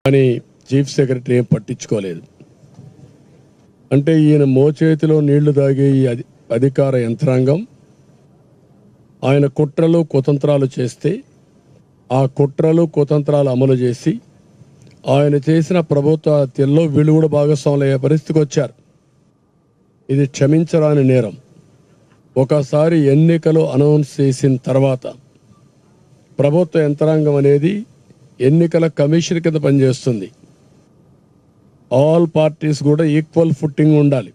కానీ chief secretary ఏం పట్టించుకోలేదు. అంటే ఈయన మోచేతిలో నీళ్లు తాగే ఈ అధికార యంత్రాంగం ఆయన కుట్రలు కుతంత్రాలు చేస్తే ఆ కుట్రలు కుతంత్రాలు అమలు చేసి ఆయన చేసిన ప్రభుత్వ హత్యల్లో వీళ్ళు కూడా భాగస్వాములయ్యే పరిస్థితికి వచ్చారు. ఇది క్షమించరాని నేరం. ఒకసారి ఎన్నికలు అనౌన్స్ చేసిన తర్వాత ప్రభుత్వ యంత్రాంగం అనేది ఎన్నికల కమిషన్ కింద పనిచేస్తుంది. ఆల్ పార్టీస్ కూడా ఈక్వల్ ఫుట్టింగ్ ఉండాలి.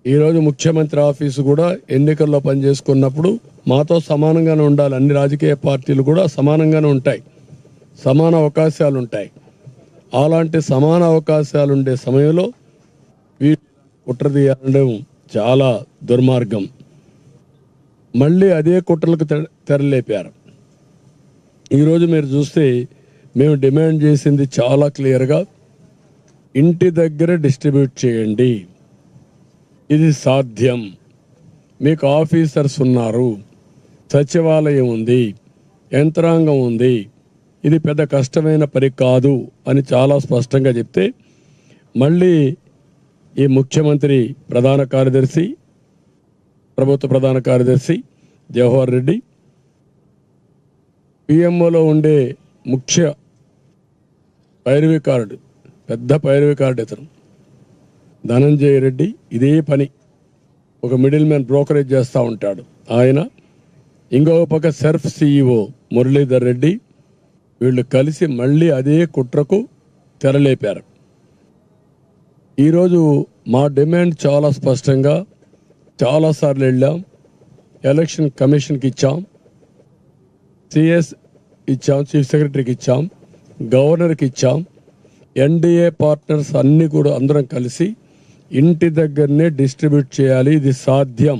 ఈరోజు ముఖ్యమంత్రి ఆఫీసు కూడా ఎన్నికల్లో పనిచేసుకున్నప్పుడు మాతో సమానంగానే ఉండాలి. అన్ని రాజకీయ పార్టీలు కూడా సమానంగానే ఉంటాయి, సమాన అవకాశాలు ఉంటాయి. అలాంటి సమాన అవకాశాలు ఉండే సమయంలో వీళ్ళు కుట్ర తీయడం చాలా దుర్మార్గం. మళ్ళీ అదే కుట్రలకు తెరలేపారు. ఈరోజు మీరు చూస్తే మేము డిమాండ్ చేసింది చాలా క్లియర్గా, ఇంటి దగ్గర డిస్ట్రిబ్యూట్ చేయండి. ఇది సాధ్యం. మీకు ఆఫీసర్స్ ఉన్నారు, సచివాలయం ఉంది, యంత్రాంగం ఉంది, ఇది పెద్ద కష్టమైన పని కాదు అని చాలా స్పష్టంగా చెప్తే మళ్ళీ ఈ ముఖ్యమంత్రి ప్రధాన కార్యదర్శి, ప్రభుత్వ ప్రధాన కార్యదర్శి జవహర్ రెడ్డి, పిఎంఓలో ఉండే ముఖ్య పైరవికారుడు, పెద్ద పైరవికారుడు ఇతను ధనంజయ రెడ్డి, ఇదే పని ఒక మిడిల్ మ్యాన్ బ్రోకరేజ్ చేస్తూ ఉంటాడు ఆయన. ఇంకొక పక్క సెర్ఫ్ సిఇఓ మురళీధర్ రెడ్డి, వీళ్ళు కలిసి మళ్ళీ అదే కుట్రకు తెరలేపారు. ఈరోజు మా డిమాండ్ చాలా స్పష్టంగా చాలాసార్లు వెళ్ళాం, ఎలక్షన్ కమిషన్కి ఇచ్చాం, సిఎస్ ఇచ్చాం, చీఫ్ సెక్రటరీకి ఇచ్చాం, గవర్నర్కి ఇచ్చాం. ఎన్డీఏ పార్ట్నర్స్ అన్నీ కూడా అందరం కలిసి ఇంటి దగ్గరనే డిస్ట్రిబ్యూట్ చేయాలి, ఇది సాధ్యం,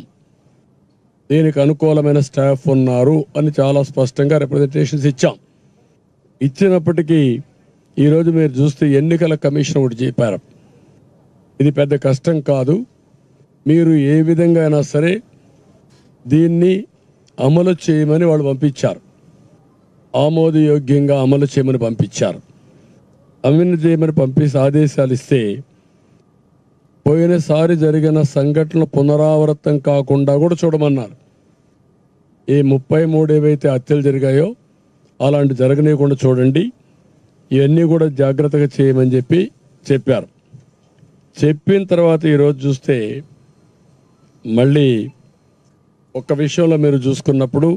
దీనికి అనుకూలమైన స్టాఫ్ ఉన్నారు అని చాలా స్పష్టంగా రిప్రజెంటేషన్స్ ఇచ్చాం. ఇచ్చినప్పటికీ ఈరోజు మీరు చూస్తే ఎన్నికల కమిషన్ ఒకటి చెప్పారు, ఇది పెద్ద కష్టం కాదు, మీరు ఏ విధంగా అయినా సరే దీన్ని అమలు చేయమని వాళ్ళు పంపించారు. ఆమోదయోగ్యంగా అమలు చేయమని పంపించారు. అమలు చేయమని పంపించి ఆదేశాలు ఇస్తే పోయినసారి జరిగిన సంఘటనలు పునరావృతం కాకుండా కూడా చూడమన్నారు. ఈ 33 ఏవైతే హత్యలు జరిగాయో అలాంటి జరగనీయకుండా చూడండి, ఇవన్నీ కూడా జాగ్రత్తగా చేయమని చెప్పారు. చెప్పిన తర్వాత ఈరోజు చూస్తే మళ్ళీ ఒక విషయంలో మీరు చూసుకున్నప్పుడు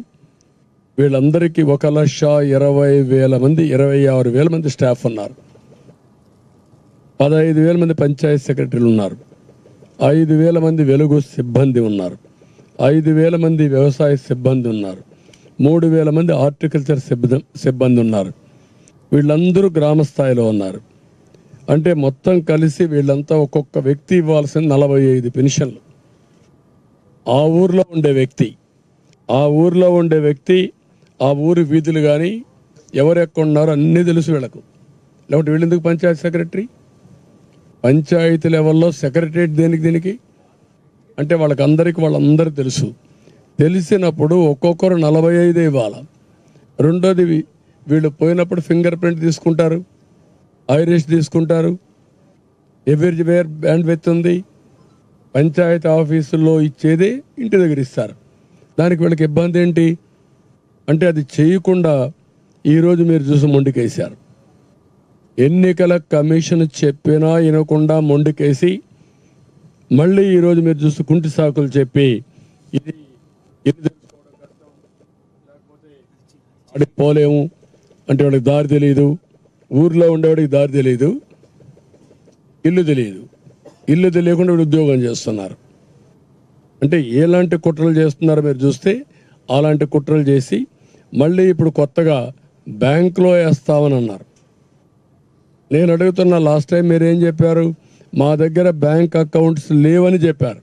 వీళ్ళందరికీ 1,20,000 మంది, 26,000 మంది స్టాఫ్ ఉన్నారు, 15,000 మంది పంచాయతీ సెక్రటరీలు ఉన్నారు, 5,000 మంది వెలుగు సిబ్బంది ఉన్నారు, 5,000 మంది వ్యవసాయ సిబ్బంది ఉన్నారు, 3,000 మంది హార్టికల్చర్ సిబ్బంది ఉన్నారు. వీళ్ళందరూ గ్రామ స్థాయిలో ఉన్నారు. అంటే మొత్తం కలిసి వీళ్ళంతా ఒక్కొక్క వ్యక్తి ఇవ్వాల్సిన 45 పెన్షన్లు. ఆ ఊర్లో ఉండే వ్యక్తి ఆ ఊరి వీధులు కానీ ఎవరెక్కడున్నారో అన్నీ తెలుసు వీళ్ళకు. లేకపోతే వీళ్ళెందుకు పంచాయతీ సెక్రటరీ? పంచాయతీ లెవెల్లో సెక్రటరేట్ దీనికి అంటే వాళ్ళందరూ తెలుసు. తెలిసినప్పుడు ఒక్కొక్కరు 45 ఇవ్వాలి. రెండోది వీళ్ళు పోయినప్పుడు ఫింగర్ ప్రింట్ తీసుకుంటారు, ఐరిష్ తీసుకుంటారు, ఎవ్రీవేర్ బ్యాండ్ విత్ ఉంది. పంచాయతీ ఆఫీసుల్లో ఇచ్చేదే ఇంటి దగ్గర ఇస్తారు. దానికి వీళ్ళకి ఇబ్బంది ఏంటి అంటే అది చేయకుండా ఈరోజు మీరు చూసి మొండికేశారు. ఎన్నికల కమిషన్ చెప్పినా వినకుండా మొండికేసి మళ్ళీ ఈరోజు మీరు చూసి కుంటి సాకులు చెప్పి ఇది అడిగి పోలేము అంటే వాడికి దారి తెలియదు, ఊర్లో ఉండేవాడికి దారి తెలియదు, ఇల్లు తెలియకుండా వీడు ఉద్యోగం చేస్తున్నారు. అంటే ఎలాంటి కుట్రలు చేస్తున్నారో మీరు చూస్తే అలాంటి కుట్రలు చేసి మళ్ళీ ఇప్పుడు కొత్తగా బ్యాంకులో వేస్తామని అన్నారు. నేను అడుగుతున్నా, లాస్ట్ టైం మీరేం చెప్పారు? మా దగ్గర బ్యాంక్ అకౌంట్స్ లేవని చెప్పారు.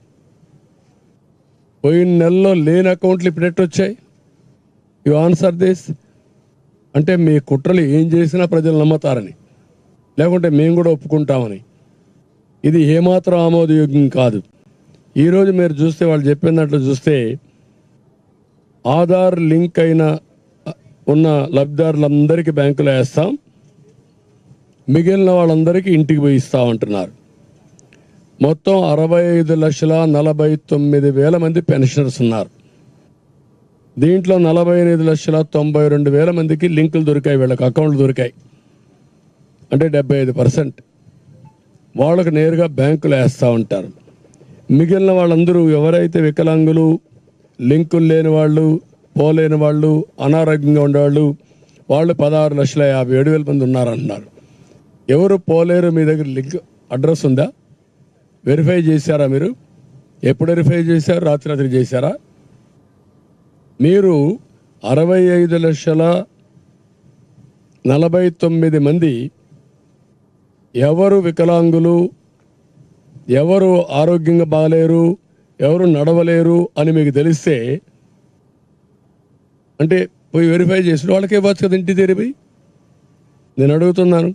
పోయిన నెలలో లేని అకౌంట్లు ఇప్పుడు ఎట్టొచ్చాయి? You answer this. అంటే మీ కుట్రలు ఏం చేసినా ప్రజలు నమ్ముతారని, లేకుంటే మేము కూడా ఒప్పుకుంటామని. ఇది ఏమాత్రం ఆమోదయోగ్యం కాదు. ఈరోజు మీరు చూస్తే వాళ్ళు చెప్పినట్లు చూస్తే ఆధార్ లింక్ అయిన ఉన్న లబ్ధిదారులందరికీ బ్యాంకులో వేస్తాం, మిగిలిన వాళ్ళందరికీ ఇంటికి పోయి ఇస్తామంటున్నారు. మొత్తం 65,49,000 మంది పెన్షనర్స్ ఉన్నారు. దీంట్లో 48,92,000 మందికి లింకులు దొరికాయి, వీళ్ళకి అకౌంట్లు దొరికాయి. అంటే 75% వాళ్ళకు నేరుగా బ్యాంకులు వేస్తూ ఉంటారు. మిగిలిన వాళ్ళందరూ ఎవరైతే వికలాంగులు, లింకులు లేని వాళ్ళు, పోలేని వాళ్ళు, అనారోగ్యంగా ఉండేవాళ్ళు, వాళ్ళు 16,57,000 మంది ఉన్నారంటున్నారు. ఎవరు పోలేరు? మీ దగ్గర లింక్ అడ్రస్ ఉందా? వెరిఫై చేశారా? మీరు ఎప్పుడు వెరిఫై చేశారు? రాత్రి చేశారా? మీరు 65,49,000 మంది ఎవరు వికలాంగులు, ఎవరు ఆరోగ్యంగా బాగలేరు, ఎవరు నడవలేరు అని మీకు తెలిస్తే అంటే పోయి వెరిఫై చేసిన వాళ్ళకే ఇవ్వచ్చు కదా ఇంటి తెరిపి. నేను అడుగుతున్నాను,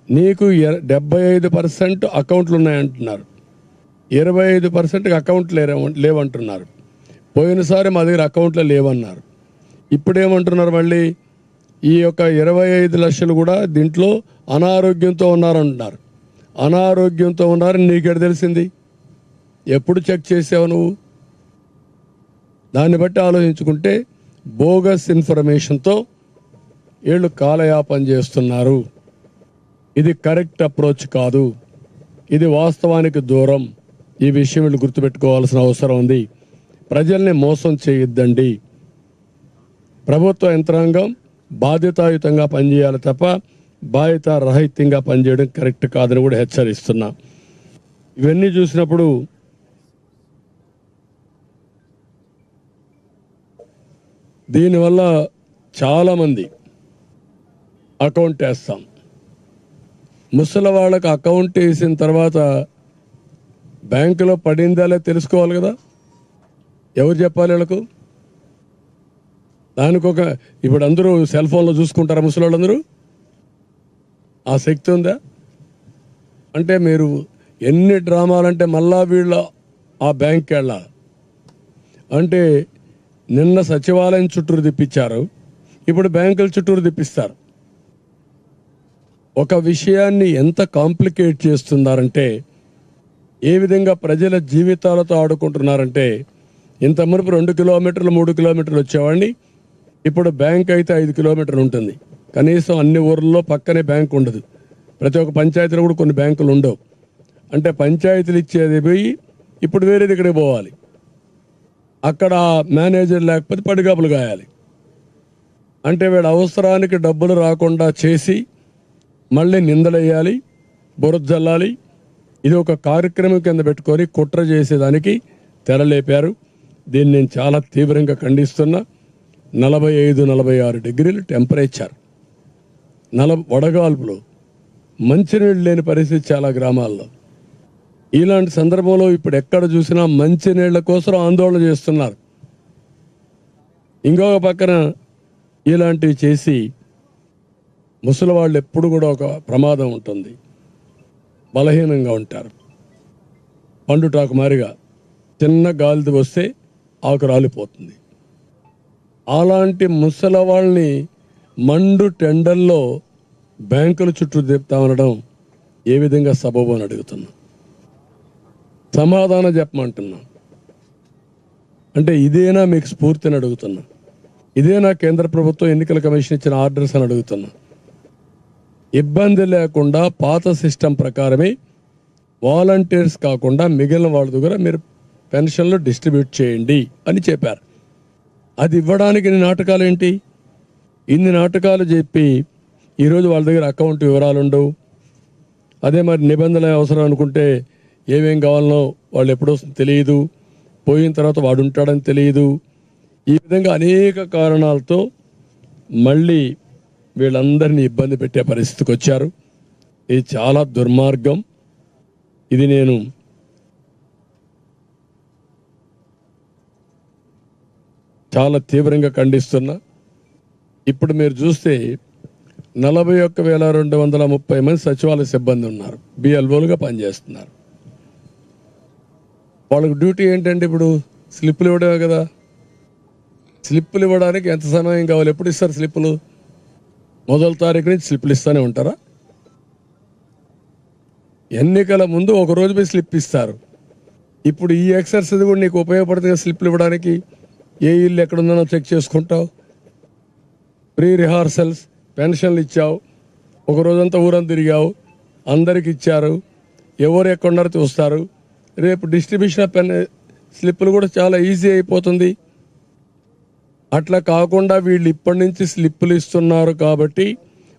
నీకు 75% అకౌంట్లు ఉన్నాయంటున్నారు, 25%కి అకౌంట్లు లేవంటున్నారు. పోయినసారి మా దగ్గర అకౌంట్లో లేవన్నారు. ఇప్పుడేమంటున్నారు మళ్ళీ? ఈ యొక్క 25 లక్షలు కూడా దీంట్లో అనారోగ్యంతో ఉన్నారంటున్నారు. అనారోగ్యంతో ఉన్నారని నీకెడ తెలిసింది? ఎప్పుడు చెక్ చేసావు నువ్వు? దాన్ని బట్టి ఆలోచించుకుంటే బోగస్ ఇన్ఫర్మేషన్తో వీళ్ళు కాలయాపన చేస్తున్నారు. ఇది కరెక్ట్ అప్రోచ్ కాదు, ఇది వాస్తవానికి దూరం. ఈ విషయం వీళ్ళు గుర్తుపెట్టుకోవాల్సిన అవసరం ఉంది. ప్రజల్ని మోసం చేయొద్దండి. ప్రభుత్వ యంత్రాంగం బాధ్యతాయుతంగా పనిచేయాలి తప్ప బాధ్యత రహితంగా పనిచేయడం కరెక్ట్ కాదని కూడా హెచ్చరిస్తున్నా. ఇవన్నీ చూసినప్పుడు దీనివల్ల చాలామంది అకౌంట్ వేస్తాం. ముసలి వాళ్ళకి అకౌంట్ వేసిన తర్వాత బ్యాంకులో పడిందా లేదా తెలుసుకోవాలి కదా. ఎవరు చెప్పాలి వీళ్ళకు? దానికి ఇప్పుడు అందరూ సెల్ ఫోన్లో చూసుకుంటారా ముసలి వాళ్ళందరూ? ఆ శక్తి ఉందా? అంటే మీరు ఎన్ని డ్రామాలంటే మళ్ళా వీళ్ళు ఆ బ్యాంక్కి వెళ్ళాలి. అంటే నిన్న సచివాలయం చుట్టూరు తిప్పించారు, ఇప్పుడు బ్యాంకుల చుట్టూరు తిప్పిస్తారు. ఒక విషయాన్ని ఎంత కాంప్లికేట్ చేస్తున్నారంటే, ఏ విధంగా ప్రజల జీవితాలతో ఆడుకుంటున్నారంటే, ఇంత మునుపు 2 కిలోమీటర్లు 3 కిలోమీటర్లు వచ్చేవాడిని, ఇప్పుడు బ్యాంక్ అయితే 5 కిలోమీటర్లు ఉంటుంది. కనీసం అన్ని ఊర్లలో పక్కనే బ్యాంక్ ఉండదు. ప్రతి ఒక్క పంచాయతీలో కూడా కొన్ని బ్యాంకులు ఉండవు. అంటే పంచాయతీలు ఇచ్చేది పోయి ఇప్పుడు వేరే దగ్గరికి పోవాలి. అక్కడ మేనేజర్ లేకపోతే పడిగాపులు గాయాలి. అంటే వీళ్ళ అవసరానికి డబ్బులు రాకుండా చేసి మళ్ళీ నిందలేయాలి, బురద జల్లాలి. ఇది ఒక కార్యక్రమం కింద పెట్టుకొని కుట్ర చేసేదానికి తెరలేపారు. దీన్ని నేను చాలా తీవ్రంగా ఖండిస్తున్నా. 45-46 డిగ్రీలు టెంపరేచర్, వడగాల్పులు, మంచినీళ్ళు లేని పరిస్థితి చాలా గ్రామాల్లో. ఇలాంటి సందర్భంలో ఇప్పుడు ఎక్కడ చూసినా మంచినీళ్ల కోసం ఆందోళన చేస్తున్నారు. ఇంకొక పక్కన ఇలాంటివి చేసి ముసలి వాళ్ళు ఎప్పుడు కూడా ఒక ప్రమాదం ఉంటుంది, బలహీనంగా ఉంటారు. పండుటాకు మారిగా చిన్న గాలి వస్తే ఆకు రాలిపోతుంది. అలాంటి ముసలి వాళ్ళని మండు టెండర్లో బ్యాంకుల చుట్టూ తిప్పుతా ఉండడం ఏ విధంగా సబబు అని అడుగుతున్నా. సమాధానం చెప్పమంటున్నా. అంటే ఇదేనా మీకు స్ఫూర్తిని అడుగుతున్నా? ఇదేనా కేంద్ర ప్రభుత్వం ఎన్నికల కమిషన్ ఇచ్చిన ఆర్డర్స్ అని అడుగుతున్నా? ఇబ్బంది లేకుండా పాత సిస్టమ్ ప్రకారమే వాలంటీర్స్ కాకుండా మిగిలిన వాళ్ళ దగ్గర మీరు పెన్షన్లు డిస్ట్రిబ్యూట్ చేయండి అని చెప్పారు. అది ఇవ్వడానికి ఇన్ని నాటకాలు ఏంటి? ఇన్ని నాటకాలు చెప్పి ఈరోజు వాళ్ళ దగ్గర అకౌంట్ వివరాలు ఉండవు. అదే మరి నిబంధనలు అవసరం అనుకుంటే ఏమేం కావాలనో వాళ్ళు ఎప్పుడో తెలియదు, పోయిన తర్వాత వాడు ఉంటాడని తెలియదు. ఈ విధంగా అనేక కారణాలతో మళ్ళీ వీళ్ళందరినీ ఇబ్బంది పెట్టే పరిస్థితికి వచ్చారు. ఇది చాలా దుర్మార్గం. ఇది నేను చాలా తీవ్రంగా ఖండిస్తున్నా. ఇప్పుడు మీరు చూస్తే 41,230 మంది సచివాలయ సిబ్బంది ఉన్నారు, బిఎల్ఓలుగా పనిచేస్తున్నారు. వాళ్ళకి డ్యూటీ ఏంటంటే ఇప్పుడు స్లిప్పులు ఇవ్వడమే కదా. స్లిప్పులు ఇవ్వడానికి ఎంత సమయం కావాలి? ఎప్పుడు ఇస్తారు స్లిప్పులు? మొదటి తారీఖు నుంచి స్లిప్పులు ఇస్తూనే ఉంటారా? ఎన్నికల ముందు ఒక రోజు పోయి స్లిప్ ఇస్తారు. ఇప్పుడు ఈ ఎక్సర్సైజ్ కూడా నీకు ఉపయోగపడుతుంది. స్లిప్లు ఇవ్వడానికి ఏ ఇల్లు ఎక్కడుందో చెక్ చేసుకుంటావు. ప్రీ రిహార్సల్స్, పెన్షన్లు ఇచ్చావు, ఒక రోజంతా ఊరంతా తిరిగావు, అందరికి ఇచ్చారు, ఎవరు ఎక్కడున్నారో చూస్తారు. రేపు డిస్ట్రిబ్యూషన్ ఆఫ్ స్లిప్పులు కూడా చాలా ఈజీ అయిపోతుంది. అట్లా కాకుండా వీళ్ళు ఇప్పటి నుంచి స్లిప్పులు ఇస్తున్నారు కాబట్టి,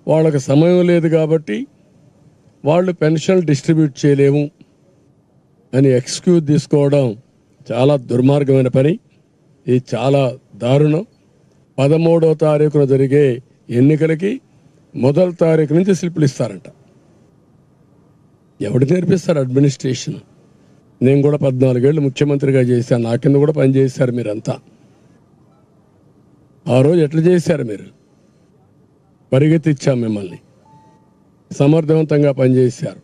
వాళ్ళకి సమయం లేదు కాబట్టి వాళ్ళు పెన్షన్ డిస్ట్రిబ్యూట్ చేయలేము అని ఎక్స్క్యూజ్ తీసుకోవడం చాలా దుర్మార్గమైన పని. ఇది చాలా దారుణం. 13వ తారీఖున జరిగే ఎన్నికలకి 1వ తారీఖు నుంచి స్లిప్పులు ఇస్తారంట. ఎవడు నేర్పిస్తారు అడ్మినిస్ట్రేషన్? నేను కూడా 14 ఏళ్ళు ముఖ్యమంత్రిగా చేశాను. నా కింద కూడా పనిచేశారు మీరంతా. ఆ రోజు ఎట్లా చేశారు మీరు? పరిగెత్తిచ్చాం మిమ్మల్ని, సమర్థవంతంగా పనిచేశారు.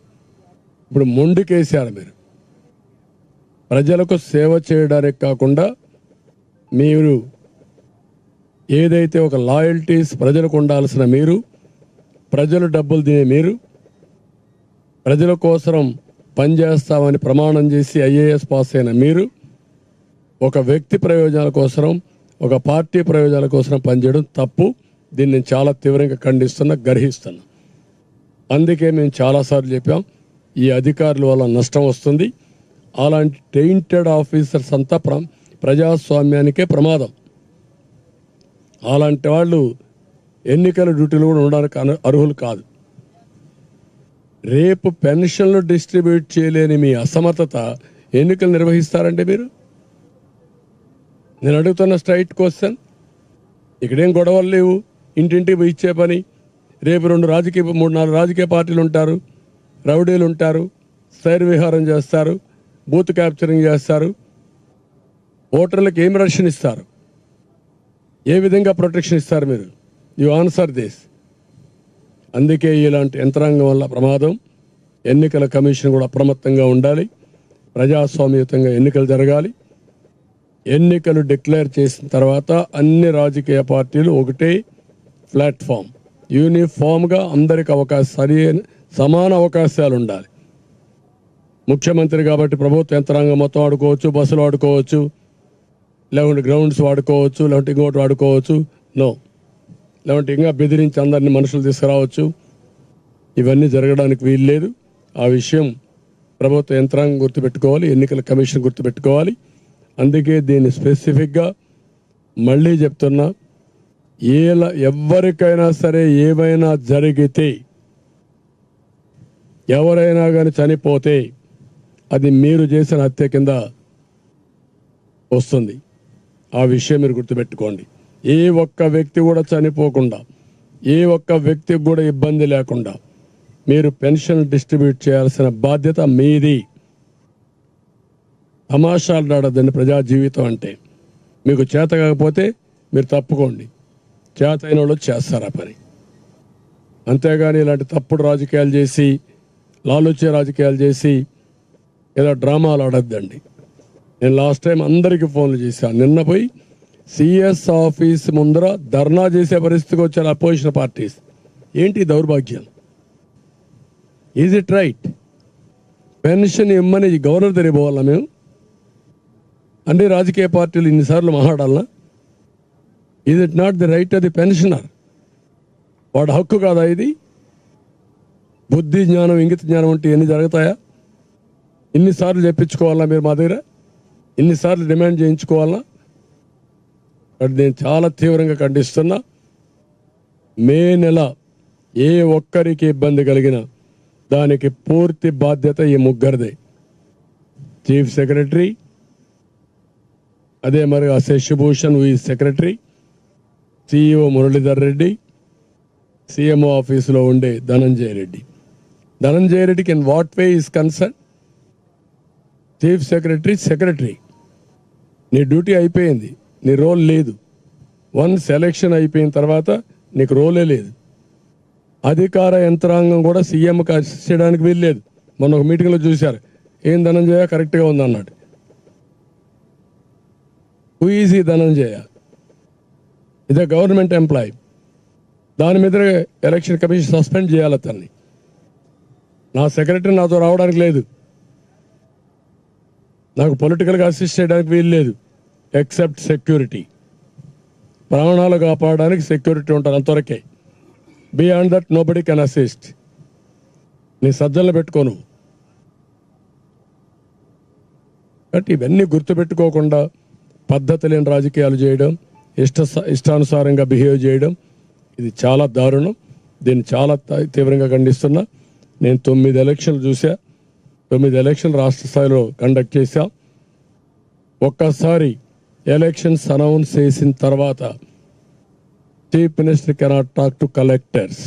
ఇప్పుడు మొండికేశారు మీరు. ప్రజలకు సేవ చేయడానికి కాకుండా మీరు ఏదైతే ఒక లాయల్టీస్ ప్రజలకు ఉండాల్సిన మీరు, ప్రజలు డబ్బులు తినే మీరు, ప్రజల కోసం పనిచేస్తామని ప్రమాణం చేసి ఐఏఎస్ పాస్ అయిన మీరు, ఒక వ్యక్తి ప్రయోజనాల కోసం, ఒక పార్టీ ప్రయోజనాల కోసం పనిచేయడం తప్పు. దీన్ని నేను చాలా తీవ్రంగా ఖండిస్తున్నా, గర్హిస్తున్నా. అందుకే మేము చాలాసార్లు చెప్పాం, ఈ అధికారుల వల్ల నష్టం వస్తుంది. అలాంటి టెయింటెడ్ ఆఫీసర్స్ అంతా ప్రజాస్వామ్యానికే ప్రమాదం. అలాంటి వాళ్ళు ఎన్నికల డ్యూటీలు కూడా ఉండడానికి అర్హులు కాదు. రేపు పెన్షన్లు డిస్ట్రిబ్యూట్ చేయలేని మీ అసమర్థత ఎన్నికలు నిర్వహిస్తారంటే మీరు? నేను అడుగుతున్న స్ట్రైట్ క్వశ్చన్. ఇక్కడేం గొడవలు లేవు, ఇంటింటికి పోయి ఇచ్చే పని. రేపు 3-4 రాజకీయ పార్టీలు ఉంటారు, రౌడీలు ఉంటారు, సైర్ విహారం చేస్తారు, బూత్ క్యాప్చరింగ్ చేస్తారు. ఓటర్లకు ఏం రక్షణ ఇస్తారు? ఏ విధంగా ప్రొటెక్షన్ ఇస్తారు మీరు? You answer this. అందుకే ఇలాంటి యంత్రాంగం వల్ల ప్రమాదం. ఎన్నికల కమిషన్ కూడా అప్రమత్తంగా ఉండాలి. ప్రజాస్వామ్యయుతంగా ఎన్నికలు జరగాలి. ఎన్నికలు డిక్లేర్ చేసిన తర్వాత అన్ని రాజకీయ పార్టీలు ఒకటే ప్లాట్ఫామ్, యూనిఫామ్గా అందరికి సమాన అవకాశాలు ఉండాలి. ముఖ్యమంత్రి కాబట్టి ప్రభుత్వ యంత్రాంగం మొత్తం వాడుకోవచ్చు, బస్సులు వాడుకోవచ్చు, లేకుంటే గ్రౌండ్స్ వాడుకోవచ్చు, లేకుంటే ఇంకోటి వాడుకోవచ్చు. నో, లేకుంటే ఇంకా బెదిరించి అందరినీ మనుషులు తీసుకురావచ్చు. ఇవన్నీ జరగడానికి వీలు లేదు. ఆ విషయం ప్రభుత్వ యంత్రాంగం గుర్తుపెట్టుకోవాలి, ఎన్నికల కమిషన్ గుర్తుపెట్టుకోవాలి. అందుకే దీన్ని స్పెసిఫిక్గా మళ్ళీ చెప్తున్నా, ఎవరికైనా సరే ఏమైనా జరిగితే, ఎవరైనా కానీ చనిపోతే అది మీరు చేసిన హత్య కింద వస్తుంది. ఆ విషయం మీరు గుర్తుపెట్టుకోండి. ఏ ఒక్క వ్యక్తి కూడా చనిపోకుండా, ఏ ఒక్క వ్యక్తికి కూడా ఇబ్బంది లేకుండా మీరు పెన్షన్ డిస్ట్రిబ్యూట్ చేయాల్సిన బాధ్యత మీది. తమాషాలు ఆడద్దండి ప్రజా జీవితం అంటే. మీకు చేత కాకపోతే మీరు తప్పుకోండి, చేత అయిన వాళ్ళు చేస్తారు ఆ పని. అంతేగాని ఇలాంటి తప్పుడు రాజకీయాలు చేసి, లాలుచే రాజకీయాలు చేసి ఏదో డ్రామాలు ఆడద్దండి. నేను లాస్ట్ టైం అందరికీ ఫోన్లు చేశాను. నిన్న పోయి సిఎస్ ఆఫీస్ ముందర ధర్నా చేసే పరిస్థితికి వచ్చారు అపోజిషన్ పార్టీస్. ఏంటి దౌర్భాగ్యం? Is it right? పెన్షన్ ఇమ్మని గవర్నర్ దగ్గర పోవాలా మేము? అన్ని రాజకీయ పార్టీలు ఇన్నిసార్లు మాట్లాడాలనా? Is it not the right of the pensioner? వాడు హక్కు కాదా ఇది? బుద్ధి జ్ఞానం, ఇంగిత జ్ఞానం అంటే ఎన్ని జరుగుతాయా? ఇన్నిసార్లు చెప్పించుకోవాలా మీరు మా దగ్గర? ఇన్నిసార్లు డిమాండ్ చేయించుకోవాలా? బట్ నేను చాలా తీవ్రంగా ఖండిస్తున్నా. మే నెల ఏ ఒక్కరికి ఇబ్బంది కలిగినా దానికి పూర్తి బాధ్యత ఈ ముగ్గురిదే. చీఫ్ సెక్రటరీ, అదే మరి శశిభూషణ్ ఈ secretary, CEO Muralidhar Reddy, CMO ఆఫీసులో ఉండే ధనంజయ రెడ్డి. ధనంజయ రెడ్డికి in what way is concern? Chief secretary నీ డ్యూటీ అయిపోయింది, నీ రోల్ లేదు. వన్స్ ఎలక్షన్ అయిపోయిన తర్వాత నీకు రోలే లేదు. అధికార యంత్రాంగం కూడా సీఎంకి అసిస్ట్ చేయడానికి వీల్లేదు. మొన్న ఒక మీటింగ్లో చూశారు, ఏం ధనంజయ కరెక్ట్గా ఉందన్నాడు. హూ ఈజ్ ఈ ధనంజయ? ఇదే గవర్నమెంట్ ఎంప్లాయీ. దాని మీద ఎలక్షన్ కమిషన్ సస్పెండ్ చేయాలి అతన్ని. నా సెక్రటరీ నాతో రావడానికి లేదు, నాకు పొలిటికల్గా అసిస్ట్ చేయడానికి వీలు లేదు, ఎక్సెప్ట్ సెక్యూరిటీ. ప్రాణాలు కాపాడడానికి సెక్యూరిటీ ఉంటారు అంతవరకే. Beyond that nobody can assist. నీ సజ్జలు పెట్టుకోను. బట్ ఇవన్నీ గుర్తుపెట్టుకోకుండా పద్ధతి లేని రాజకీయాలు చేయడం, ఇష్టానుసారంగా బిహేవ్ చేయడం, ఇది చాలా దారుణం. దీన్ని చాలా తీవ్రంగా ఖండిస్తున్నా. నేను 9 ఎలక్షన్లు చూసా, 9 ఎలక్షన్లు రాష్ట్ర స్థాయిలో కండక్ట్ చేశాం. ఒక్కసారి ఎలక్షన్స్ అనౌన్స్ చేసిన తర్వాత chief minister cannot talk to collectors,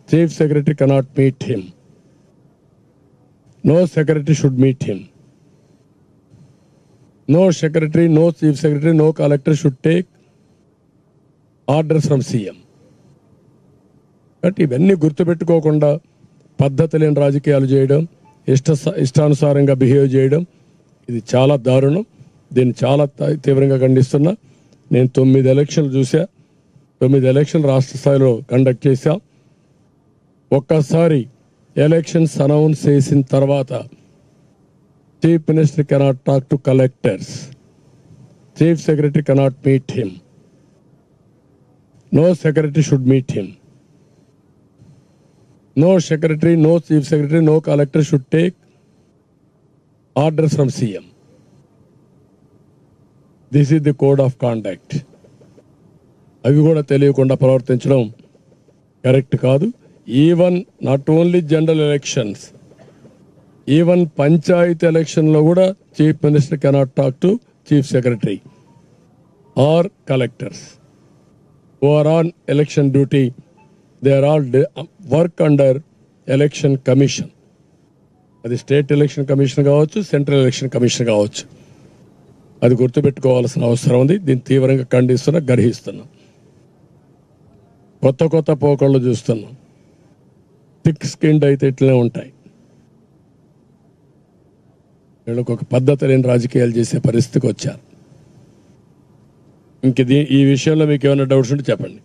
chief secretary cannot meet him, no secretary should meet him, no secretary, no chief secretary, no collector should take orders from CM. But ఇవన్నీ గుర్తుపెట్టుకోకుండా పద్ధతి లేని రాజకీయాలు చేయడం, ఇష్టానుసారంగా behave చేయడం, ఇది చాలా దారుణం. దీన్ని చాలా తీవ్రంగా ఖండిస్తున్నా. నేను 9 ఎలక్షన్లు చూసా, 9 ఎలక్షన్లు రాష్ట్ర స్థాయిలో కండక్ట్ చేశాం. ఒక్కసారి ఎలక్షన్స్ అనౌన్స్ చేసిన తర్వాత chief minister cannot talk to collectors, chief secretary cannot meet him, no secretary should meet him, no secretary, no chief secretary, no collector should take orders from CM. This is the code of conduct. అవి కూడా తెలియకుండా ప్రవర్తించడం correct కాదు. Even not only general elections, even panchayat ఎలక్షన్లో కూడా chief minister cannot talk to chief secretary or collectors who are on election duty. They are all work under election commission. అది state election commission కావచ్చు, central election commission కావచ్చు. అది గుర్తుపెట్టుకోవాల్సిన అవసరం ఉంది. దీన్ని తీవ్రంగా ఖండిస్తున్నా, గర్హిస్తున్నాం. కొత్త పోకళ్ళు చూస్తున్నాం. థిక్ స్కిన్డ్ అయితే ఇట్లనే ఉంటాయి. వీళ్ళకు ఒక పద్ధతి లేని రాజకీయాలు చేసే పరిస్థితికి వచ్చారు. ఇంక ఈ విషయంలో మీకు ఏమైనా డౌట్స్ ఉంటే చెప్పండి.